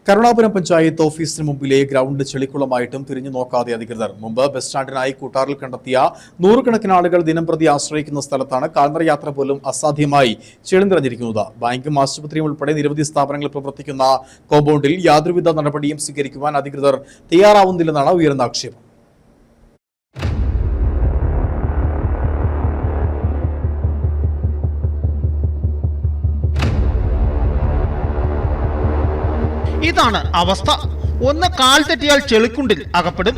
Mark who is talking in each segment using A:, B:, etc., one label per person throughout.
A: കരുണാപുരം പഞ്ചായത്ത് ഓഫീസിന് മുമ്പിലെ ഗ്രൗണ്ട് ചെളിക്കുളമായിട്ടും തിരിഞ്ഞു നോക്കാതെ അധികൃതർ. മുമ്പ് ബസ് സ്റ്റാൻഡിനായി കൂട്ടാറിൽ കണ്ടെത്തിയ നൂറുകണക്കിന് ആളുകൾ ദിനംപ്രതി ആശ്രയിക്കുന്ന സ്ഥലത്താണ് കാൽനട യാത്ര പോലും അസാധ്യമായി ചെളി നിറഞ്ഞിരിക്കുന്നത്. ബാങ്കും ആശുപത്രിയും ഉൾപ്പെടെ നിരവധി സ്ഥാപനങ്ങൾ പ്രവർത്തിക്കുന്ന കോമ്പൗണ്ടിൽ യാതൊരുവിധ നടപടിയും സ്വീകരിക്കുവാൻ അധികൃതർ തയ്യാറാവുന്നില്ലെന്നാണ് ഉയർന്ന ആക്ഷേപം.
B: ഇതാണ് അവസ്ഥ. ഒന്ന് കാൽ തെറ്റിയാൽ ചെളിക്കുണ്ടിൽ അകപ്പെടും.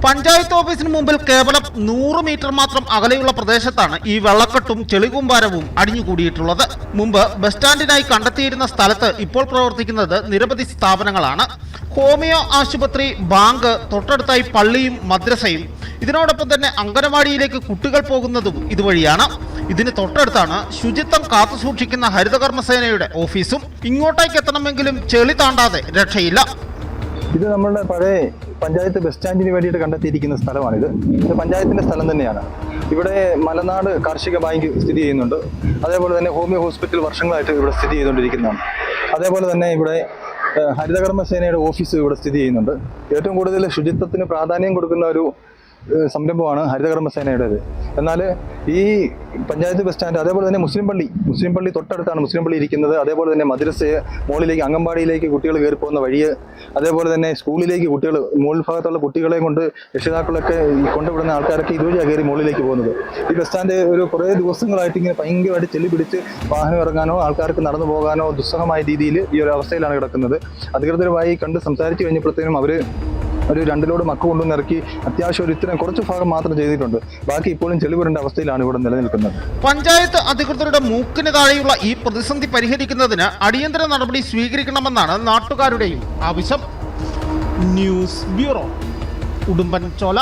B: പഞ്ചായത്ത് ഓഫീസിന് മുമ്പിൽ കേവലം 100 മീറ്റർ മാത്രം അകലെയുള്ള പ്രദേശത്താണ് ഈ വെള്ളക്കെട്ടും ചെളികുമ്പാരവും അടിഞ്ഞുകൂടിയിട്ടുള്ളത്. മുമ്പ് ബസ് സ്റ്റാൻഡിനായി കണ്ടെത്തിയിരുന്ന സ്ഥലത്ത് ഇപ്പോൾ പ്രവർത്തിക്കുന്നത് നിരവധി സ്ഥാപനങ്ങളാണ്. ഹോമിയോ ആശുപത്രി, ബാങ്ക്, തൊട്ടടുത്തായി പള്ളിയും മദ്രസയും. ഇതിനോടൊപ്പം തന്നെ അംഗനവാടിയിലേക്ക് കുട്ടികൾ പോകുന്നതും ഇതുവഴിയാണ്. ഇതിന് തൊട്ടടുത്താണ് ശുചിത്വം കാത്തുസൂക്ഷിക്കുന്ന ഹരിതകർമ്മസേനയുടെ ഓഫീസും. ഇങ്ങോട്ടേക്ക് എത്തണമെങ്കിലും ചെളി താണ്ടാതെ രക്ഷയില്ല.
C: ഇത് നമ്മളുടെ പഴയ പഞ്ചായത്ത് ബസ് സ്റ്റാൻഡിന് വേണ്ടിയിട്ട് കണ്ടെത്തിയിരിക്കുന്ന സ്ഥലമാണിത്. ഇത് പഞ്ചായത്തിന്റെ സ്ഥലം തന്നെയാണ്. ഇവിടെ മലനാട് കാർഷിക ബാങ്ക് സ്ഥിതി ചെയ്യുന്നുണ്ട്. അതേപോലെ തന്നെ ഹോമിയോ ഹോസ്പിറ്റൽ വർഷങ്ങളായിട്ട് ഇവിടെ സ്ഥിതി ചെയ്തുകൊണ്ടിരിക്കുന്നതാണ്. അതേപോലെ തന്നെ ഇവിടെ ഹരിതകർമ്മസേനയുടെ ഓഫീസ് ഇവിടെ സ്ഥിതി ചെയ്യുന്നുണ്ട്. ഏറ്റവും കൂടുതൽ ശുചിത്വത്തിന് പ്രാധാന്യം കൊടുക്കുന്ന ഒരു സംരംഭമാണ് ഹരിതകർമ്മസേനയുടേത്. എന്നാൽ ഈ പഞ്ചായത്ത് ബസ് സ്റ്റാൻഡ്, അതേപോലെ തന്നെ മുസ്ലിം പള്ളി തൊട്ടടുത്താണ് മുസ്ലിം പള്ളി ഇരിക്കുന്നത്. അതേപോലെ തന്നെ മദ്രസയെ മുകളിലേക്ക് അംഗൻവാടിയിലേക്ക് കുട്ടികൾ കയറി പോകുന്ന വഴിയെ, അതേപോലെ തന്നെ സ്കൂളിലേക്ക് കുട്ടികൾ മുകൾ ഭാഗത്തുള്ള കുട്ടികളെ കൊണ്ട് രക്ഷിതാക്കളൊക്കെ കൊണ്ടുവിടുന്ന ആൾക്കാരൊക്കെ ഇതുവഴിയാണ് കയറി മുകളിലേക്ക് പോകുന്നത്. ഈ ബസ് സ്റ്റാൻഡ് ഒരു കുറേ ദിവസങ്ങളായിട്ട് ഇങ്ങനെ ഭയങ്കരമായിട്ട് ചെളി പിടിച്ച് വാഹനം ഇറങ്ങാനോ ആൾക്കാർക്ക് നടന്നു പോകാനോ ദുസ്സഹമായ രീതിയിൽ ഈ ഒരു അവസ്ഥയിലാണ് കിടക്കുന്നത്. അധികൃതരുമായി കണ്ട് സംസാരിച്ച് കഴിഞ്ഞപ്പോഴത്തേനും അവർ ഒരു 2 ലോഡ് മക്ക് കൊണ്ടുവന്ന് ഇറക്കി അത്യാവശ്യം ഒരു ഇത്രയും കുറച്ച് ഭാഗം മാത്രം ചെയ്തിട്ടുണ്ട്. ബാക്കി ഇപ്പോഴും ചെളിപുരണ്ട അവസ്ഥയിലാണ് ഇവിടെ നിലനിൽക്കുന്നത്.
B: പഞ്ചായത്ത് അധികൃതരുടെ മൂക്കിന് താഴെയുള്ള ഈ പ്രതിസന്ധി പരിഹരിക്കുന്നതിന് അടിയന്തര നടപടി സ്വീകരിക്കണമെന്നാണ് നാട്ടുകാരുടെയും ആവശ്യം. News bureau, Udumbanchola.